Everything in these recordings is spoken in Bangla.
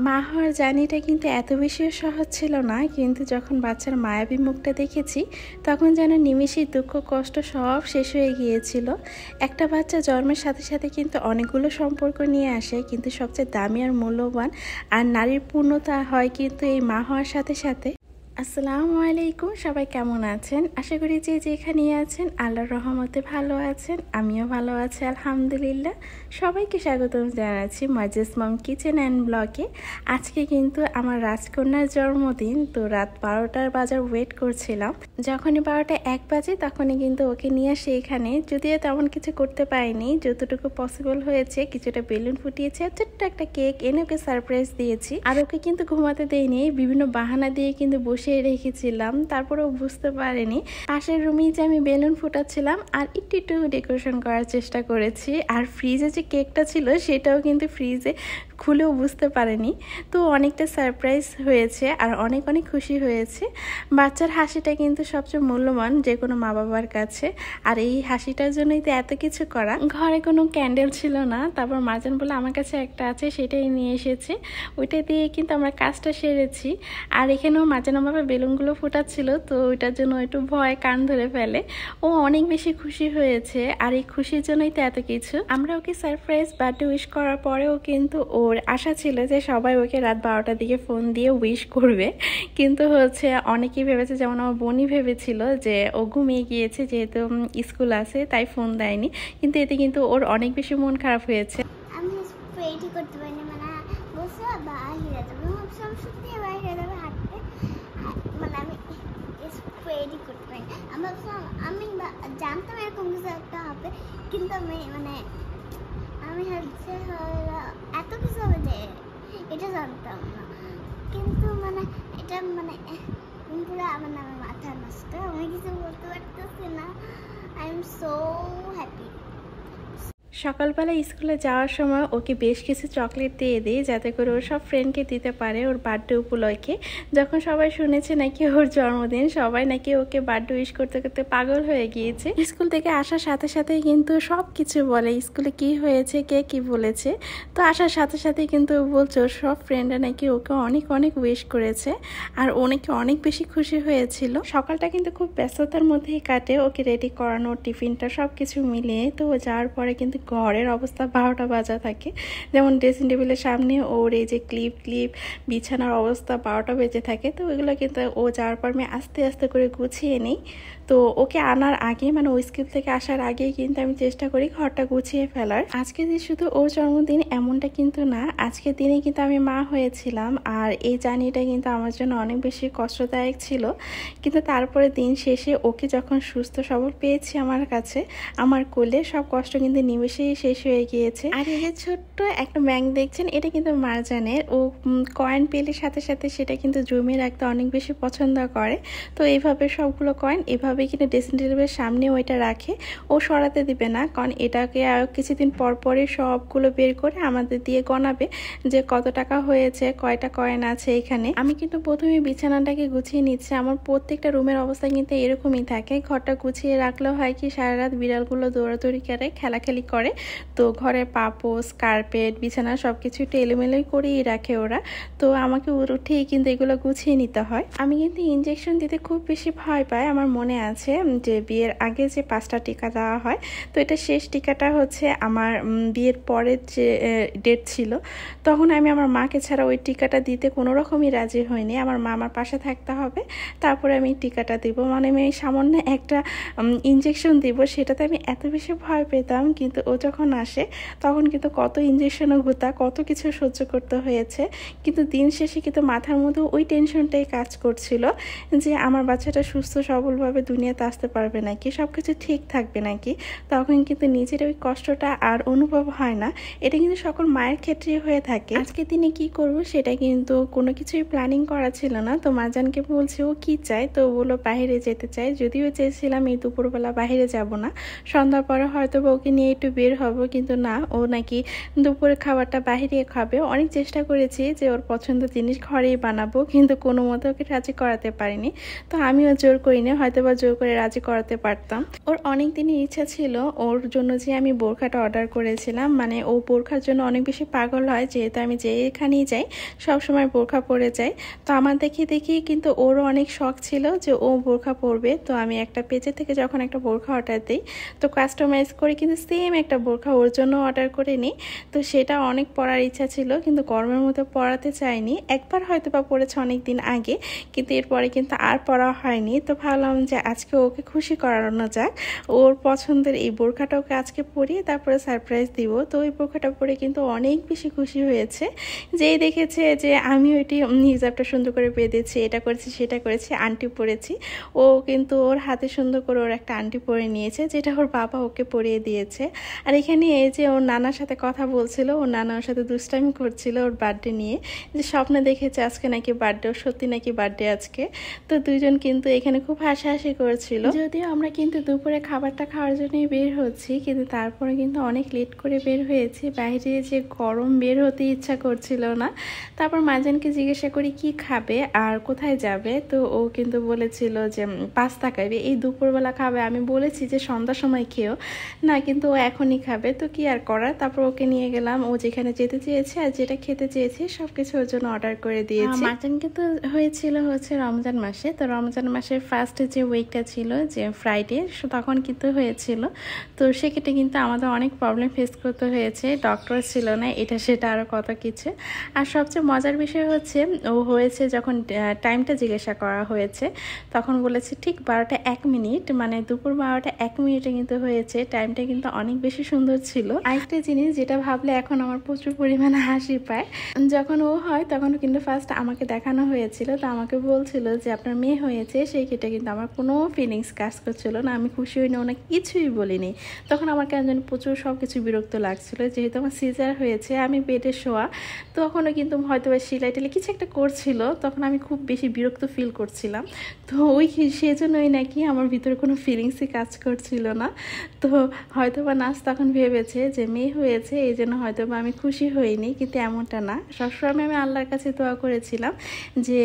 মা হওয়ার জার্নিটা কিন্তু এত বেশিও সহজ ছিল না, কিন্তু যখন বাচ্চার মায়াবী মুখটা দেখেছি তখন যেন নিমেষেই দুঃখ কষ্ট সব শেষ হয়ে গিয়েছিল। একটা বাচ্চা জন্মের সাথে সাথে কিন্তু অনেকগুলো সম্পর্ক নিয়ে আসে, কিন্তু সবচেয়ে দামি আর মূল্যবান আর নারীর পূর্ণতা হয় কিন্তু এই মা হওয়ার সাথে সাথে। আসসালামু আলাইকুম, সবাই কেমন আছেন? আশা করি যে যেখানে আছেন আল্লাহর রহমতে ভালো আছেন। আমিও ভালো আছি আলহামদুলিল্লাহ। সবাইকে স্বাগতম জানাচ্ছি মার্জিস মম কিচেন অ্যান্ড ব্লগে। আজকে কিন্তু আমার রাজকন্যার জন্মদিন, তো রাত 12টার বাজার ওয়েট করছিলাম। যখনই 12:01 বাজে তখনই কিন্তু ওকে নিয়ে আসে এখানে। যদিও তেমন কিছু করতে পারিনি, যতটুকু পসিবল হয়েছে কিছুটা বেলুন ফুটিয়েছি আর ছোট্ট একটা কেক এনে ওকে সারপ্রাইজ দিয়েছি। আর ওকে কিন্তু ঘুমাতে দেয়নি, বিভিন্ন বাহানা দিয়ে কিন্তু বসে রেখেছিলাম, তারপরেও বুঝতে পারেনি। পাশের রুমেই যে আমি বেলুন ফুটাচ্ছিলাম আর একটু ডেকোরেশন করার চেষ্টা করেছি। আর ফ্রিজে যে কেকটা ছিল সেটাও কিন্তু ফ্রিজে খুলেও বুঝতে পারেনি। তো অনেকটা সারপ্রাইজ হয়েছে আর অনেক খুশি হয়েছে। বাচ্চার হাসিটা কিন্তু সবচেয়ে মূল্যবান যে কোনো মা বাবার কাছে, আর এই হাসিটার জন্যই তো এত কিছু করা। ঘরে কোনো ক্যান্ডেল ছিল না, তারপর মার্জান বলে আমার কাছে একটা আছে, সেটাই নিয়ে এসেছে। ওইটা দিয়ে কিন্তু আমরা কাজটা সেরেছি। আর এখানেও মার্জান বাবা বেলুনগুলো ফুটাচ্ছিল, তো ওইটার জন্য একটু ভয় কান ধরে ফেলে। ও অনেক বেশি খুশি হয়েছে, আর এই খুশির জন্যই তো এত কিছু। আমরা ওকে সারপ্রাইজ বার্থডে উইশ করার পরেও কিন্তু ওর আশা ছিল যে সবাই ওকে রাত 12টার দিকে ফোন দিয়ে উইশ করবে, কিন্তু অনেকেই ভেবেছে, যেমন আমার বোনই ভেবেছিল যে ও ঘুমিয়ে গিয়েছে যেহেতু স্কুল আছে তাই ফোন দেয়নি, কিন্তু এতে কিন্তু ওর অনেক বেশি মন খারাপ হয়েছে। আমি স্প্রেটি করতে পারিনি, মানে বসে বাইরে যাবে, সব সত্যি বাইরে যাবে হাঁটতে, মানে আমি স্প্রেটি করতে পারিনি। আমি জানতাম এরকম কিছু একটা হবে, কিন্তু আমি হচ্ছে এত কিছু হবে যে এটা জানতাম না। কিন্তু এটা পুরো আমার মাথা নষ্ট, আমি কিছু বলতে পারতেছি না। I am so happy. সকালবেলা স্কুলে যাওয়ার সময় ওকে বেশ কিছু চকলেট দিয়ে দিই, যাতে করে ওর সব ফ্রেন্ডকে দিতে পারে ওর বার্থডে উপলক্ষে। যখন সবাই শুনেছে নাকি ওর জন্মদিন, সবাই নাকি ওকে বার্থডে উইশ করতে করতে পাগল হয়ে গিয়েছে। স্কুল থেকে আসার সাথে সাথে কিন্তু সব কিছু বলে, স্কুলে কি হয়েছে, কে কি বলেছে। তো আসার সাথে সাথে কিন্তু বলছে ওর সব ফ্রেন্ডরা নাকি ওকে অনেক উইশ করেছে, আর ও নাকি অনেক বেশি খুশি হয়েছিল। সকালটা কিন্তু খুব ব্যস্ততার মধ্যেই কাটে, ওকে রেডি করানো, টিফিনটা সব কিছু মিলিয়ে। তো ও যাওয়ার পরে কিন্তু ঘরের অবস্থা 12টা বাজা থাকে। যেমন ড্রেসিং টেবিলের সামনে ওর এই যে ক্লিপ বিছানার অবস্থা 12টা বেজে থাকে। তো ওইগুলো কিন্তু ও যাওয়ার পর আমি আস্তে আস্তে করে গুছিয়ে নিই। তো ওকে আনার আগে, ওই স্কুল থেকে আসার আগেই কিন্তু আমি চেষ্টা করি ঘরটা গুছিয়ে ফেলার। আজকে যে শুধু ওর জন্মদিন এমনটা কিন্তু না, আজকের দিনে কিন্তু আমি মা হয়েছিলাম, আর এই জার্নিটা কিন্তু আমার জন্য অনেক বেশি কষ্টদায়ক ছিল। কিন্তু তারপরে দিন শেষে ওকে যখন সুস্থ সবল পেয়েছি আমার কাছে, আমার কোলে, সব কষ্ট কিন্তু নিমেষেই শেষ হয়ে গিয়েছে। আর এই যে ছোট্ট একটা ব্যাগ দেখছেন, এটা কিন্তু মার্জানের। ও কয়েন পেলে সাথে সাথে সেটা কিন্তু জমিয়ে রাখতে অনেক বেশি পছন্দ করে। তো এইভাবে সবগুলো কয়েন এভাবে কিন্তু ড্রেসিং টেবিলের সামনে ওইটা রাখে, ও সরাতে দিবে না, কারণ এটাকে কিছুদিন পর পরই সবগুলো বের করে আমাদের দিয়ে গণাবে যে কত টাকা হয়েছে, কয়টা কয়েন আছে এখানে। আমি কিন্তু প্রথমে বিছানাটাকে গুছিয়ে নিচ্ছি। আমার প্রত্যেকটা রুমের অবস্থা কিন্তু এরকমই থাকে। ঘরটা গুছিয়ে রাখলেও হয় কি, সারা রাত বিড়ালগুলো দৌড়াদৌড়ি করে, খেলাখেলি করে, তো ঘরে পাপোস, কার্পেট, বিছানা সবকিছু এলোমেলোই করেই রাখে ওরা। তো আমাকে উঠেই কিন্তু এগুলো গুছিয়ে নিতে হয়। আমি কিন্তু ইনজেকশন দিতে খুব বেশি ভয় পাই। আমার মনে আছে যে বিয়ের আগে যে 5টা টিকা দেওয়া হয়, তো এটা শেষ টিকাটা হচ্ছে আমার বিয়ের পরের যে ডেট ছিল, তখন আমি আমার মাকে ছাড়া ওই টিকাটা দিতে কোনো রকমই রাজি হইনি। আমার মা আমার পাশে থাকতে হবে, তারপরে আমি টিকাটা দিব। আমি সামান্য একটা ইনজেকশন দিব, সেটাতে আমি এত বেশি ভয় পেতাম। কিন্তু ও যখন আসে তখন কিন্তু কত ইনজেকশনও ঘুতা, কত কিছু সহ্য করতে হয়েছে। কিন্তু দিন শেষে কিন্তু মাথার মধ্যে ওই টেনশনটাই কাজ করছিল যে আমার বাচ্চাটা সুস্থ সবলভাবে দুনিয়াতে আসতে পারবে নাকি, সব কিছু ঠিক থাকবে নাকি। তখন কিন্তু নিজের ওই কষ্টটা আর অনুভব হয় না। এটা কিন্তু সকল মায়ের ক্ষেত্রে হয়ে থাকে। আজকে দিনে কি করব সেটা কিন্তু কোনো কিছুই প্ল্যানিং করা ছিল না। তো মারজানকে বলছে ও কি চায়, তো বললো বাইরে যেতে চায়। যদিও চেয়েছিলাম এই দুপুরবেলা বাইরে যাব না, সন্ধ্যার পরে হয়তো ওকে নিয়ে একটু বের হব, কিন্তু না, ও নাকি দুপুরে খাবারটা বাইরে খাবে। অনেক চেষ্টা করেছি যে ওর পছন্দের জিনিস ঘরেই বানাবো, কিন্তু কোনো মতে ওকে রাজি করাতে পারিনি। তো আমিও জোর করিনি, হয়তো বা জোর করে রাজি করাতে পারতাম। ওর অনেক দিনই ইচ্ছা ছিল ওর জন্য যে আমি বোরখাটা অর্ডার করেছিলাম, মানে ও বোরখার জন্য অনেক বেশি পাগল হয়, যেহেতু আমি যেখানেই যাই সবসময় বোরখা পরে যাই। তো আমার দেখি কিন্তু ওরও অনেক শখ ছিল যে ও বোরখা পরবে। তো আমি একটা পেজে থেকে যখন একটা বোরখা অর্ডার দিই, তো কাস্টমাইজ করে কিন্তু সেম একটা বোরখা ওর জন্য অর্ডার করে নিই। তো সেটা অনেক পরার ইচ্ছা ছিল, কিন্তু গরমের মধ্যে পরাতে চাইনি। একবার হয়তো বা পরেছে অনেক দিন আগে, কিন্তু এরপরে কিন্তু আর পরা হয়নি। তো ভাবলাম যে আজকে ওকে খুশি করানো যাক, ওর পছন্দের এই বোরখাটা ওকে আজকে পরিয়ে তারপরে সারপ্রাইজ দিব। তো ওই বোরখাটা পরে কিন্তু অনেক বেশি খুশি হয়েছে। যেই দেখেছে যে আমি ওইটি হিজাবটা সুন্দর করে বেঁধেছি, এটা করেছি সেটা করেছি, আন্টি পরেছি, ও কিন্তু ওর হাতে সুন্দর করে ওর একটা আন্টি পরে নিয়েছে, যেটা ওর বাবা ওকে পরিয়ে দিয়েছে। আর এখানে এই যে ওর নানার সাথে কথা বলছিল, ওর নানা ওর সাথে দুষ্টামি করছিল ওর বার্থডে নিয়ে, যে স্বপ্নে দেখেছে আজকে নাকি বার্থডে, সত্যি নাকি বার্থডে আজকে। তো দুইজন কিন্তু এখানে খুব হাসাহাসি করছিল। যদিও আমরা কিন্তু দুপুরে খাবারটা খাওয়ার জন্যই বের হচ্ছি, কিন্তু তারপরে কিন্তু অনেক লেট করে বের হয়েছি। বাইরে যে গরম, বের হতে ইচ্ছা করছিল না। তারপর মাজানকে জিজ্ঞাসা করি কি খাবে আর কোথায় যাবে। তো ও কিন্তু বলেছিল যে পাস্তা খাবে, এই দুপুরবেলা খাবে। আমি বলেছি যে সন্ধ্যার সময় খেও না, কিন্তু ও এখনই খাবে। তো কি আর করার, তারপর ওকে নিয়ে গেলাম। ও যেখানে যেতে চেয়েছে আর যেটা খেতে চেয়েছে সবকিছু ওর জন্য অর্ডার করে দিয়েছি। মাটন কিন্তু হয়েছিল হচ্ছে রমজান মাসে। তো রমজান মাসের ফার্স্ট যে উইকটা ছিল, যে ফ্রাইডে, তখন কিন্তু হয়েছিল। তো সেক্ষেত্রে কিন্তু আমাদের অনেক প্রবলেম ফেস করতে হয়েছে, ডক্টর ছিল না, এটা সেটা আরও কত কিছু। আর সবচেয়ে মজার বিষয় হচ্ছে ও হয়েছে যখন টাইমটা জিজ্ঞাসা করা হয়েছে, তখন বলেছে ঠিক 12টা 1 মিনিট, মানে দুপুর 12টা 1 মিনিটে কিন্তু হয়েছে। টাইমটা কিন্তু অনেক বেশি সুন্দর ছিল। আরেকটা জিনিস যেটা ভাবলে এখন আমার প্রচুর পরিমাণে হাসি পায়, যখন ও হয় তখন কিন্তু ফার্স্ট আমাকে দেখানো হয়েছিল। তো আমাকে বলছিল যে আপনার মেয়ে হয়েছে, সেই ক্ষেত্রে কিন্তু আমার কোনো ফিলিংস কাজ করছিল না, আমি খুশি হইনি, ওনাকে কিছুই বলিনি। তখন আমার কেন যেন প্রচুর সব কিছু বিরক্ত লাগছিল, যেহেতু আমার সিজার হয়েছে, আমি বেডে শোয়া, তখনও কিন্তু হয়তো বা সেলাই টেলাই কিছু একটা করছিল, তখন আমি খুব বেশি বিরক্ত ফিল করছিলাম। তো সেজন্যই নাকি আমার ভিতরে কোনো ফিলিংসই কাজ করছিল না। তো হয়তো বা নাচ তখন ভেবেছে যে মেয়ে হয়েছে, এই জন্য হয়তো বা আমি খুশি হইনি, কিন্তু এমনটা না। সবসময় আমি আল্লাহর কাছে দোয়া করেছিলাম যে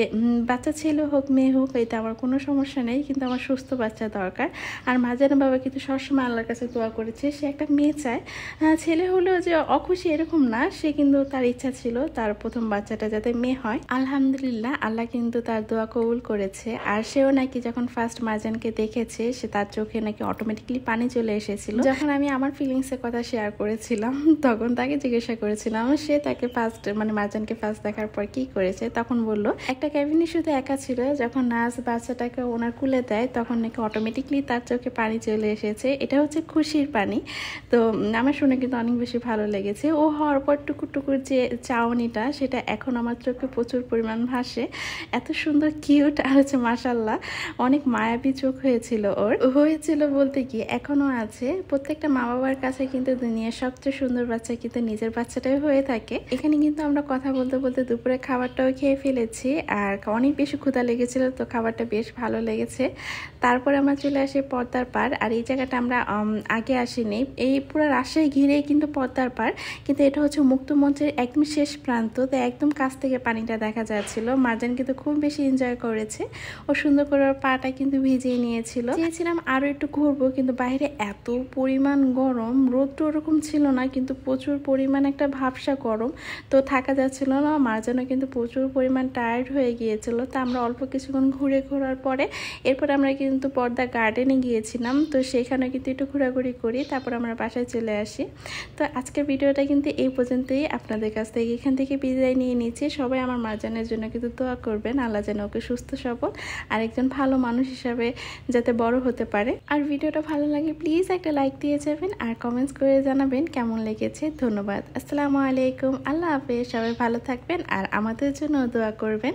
বাচ্চা ছেলে হোক মেয়ে হোক, এতে আমার কোনো সমস্যা নেই, কিন্তু আমার সুস্থ বাচ্চা দরকার। আর মাজান বাবা কিন্তু সবসময় আল্লাহর কাছে দোয়া করেছে, সে একটা মেয়ে চায়। ছেলে হলেও যে অখুশি এরকম না, সে কিন্তু তার ইচ্ছা ছিল তার প্রথম বাচ্চাটা যাতে মেয়ে হয়। আলহামদুলিল্লাহ, আল্লাহ কিন্তু তার দোয়া কবুল করেছে। আর সেও নাকি যখন ফার্স্ট মাজানকে দেখেছে, সে তার চোখে নাকি অটোমেটিকলি পানি চলে এসেছিল। যখন আমি আমার ফিলিংসের কথা শেয়ার করেছিলাম, তখন তাকে জিজ্ঞাসা করেছিলাম সে তাকে ফার্স্ট, মানে মাজানকে ফার্স্ট দেখার পর কি করেছে। তখন বলল একটা ক্যাবিনে শুধু একা ছিল, যখন নার্স বাচ্চাটাকে ওনার কুলে দেয় তখন নাকি অটোমেটিকলি তার চোখে পানি চলে এসেছে, এটা হচ্ছে খুশির পানি। তো আমার শুনে কিন্তু অনেক বেশি ভালো লেগেছে। ও হওয়ার পর টুকুর টুকুর যে চাউনিটা, সেটা এখন আমার চোখে প্রচুর পরিমাণ ভাসে। এত সুন্দর কিউট, আর হচ্ছে মাশাল্লাহ অনেক মায়াবী চোখ হয়েছিল ওর। হয়েছিল বলতে কি এখনো আছে। প্রত্যেকটা মা বাবার কাছে কিন্তু দুনিয়ার সবচেয়ে সুন্দর বাচ্চা কিন্তু নিজের বাচ্চাটাই হয়ে থাকে। এখানে কিন্তু আমরা কথা বলতে বলতে দুপুরে খাবারটাও খেয়ে ফেলেছি, আর অনেক বেশি ক্ষুধা লেগেছিল, তো খাবারটা বেশ ভালো লেগেছে। তারপরে আমরা চলে আসি পদ্মার পাড়। আর এই জায়গাটা আমরা আগে আসিনি, এই পুরো রাজশাহী ঘিরেই কিন্তু পদ্মার পাড়, কিন্তু এটা হচ্ছে মুক্তমঞ্চের একদম শেষ প্রান্ত, তো একদম কাছ থেকে পানিটা দেখা যাচ্ছিল। মারজান কিন্তু খুব বেশি এনজয় করেছে, ও সুন্দর করে পাটা কিন্তু ভিজিয়ে নিয়েছিল। চেয়েছিলাম আরো একটু ঘুরবো, কিন্তু বাইরে এত পরিমাণ গরম, রোদটা ওরকম ছিল না, কিন্তু প্রচুর পরিমাণ একটা ভাবসা গরম, তো থাকা যাচ্ছিল না। মারজানও কিন্তু প্রচুর পরিমাণ টায়ার্ড হয়ে গিয়েছিল। তো আমরা অল্প কিছুক্ষণ ঘোরার পরে এরপরে আমরা কিন্তু পদ্মা গার্ডেনে গিয়েছিলাম, তো সেখানে কিন্তু একটু ঘোরাঘুরি করি, তারপর আমরা বাসায় চলে আসি। তো আজকের ভিডিওটা কিন্তু এই পর্যন্তই। আপনাদের কাছ থেকে এখান থেকে বিদায় নিয়ে নিচ্ছি। সবাই আমার মারজানের জন্য কিন্তু দোয়া করবেন, আল্লাহ যেন ওকে সুস্থ সবল আর একজন ভালো মানুষ হিসাবে যাতে বড় হতে পারে। আর ভিডিওটা ভালো লাগে প্লিজ একটা লাইক দিয়ে যাবেন, আর কমেন্টস করে জানাবেন কেমন লেগেছে। ধন্যবাদ। আসসালামু আলাইকুম, আল্লাহ হাফেজ। সবাই ভালো থাকবেন আর আমাদের জন্য দোয়া করবেন।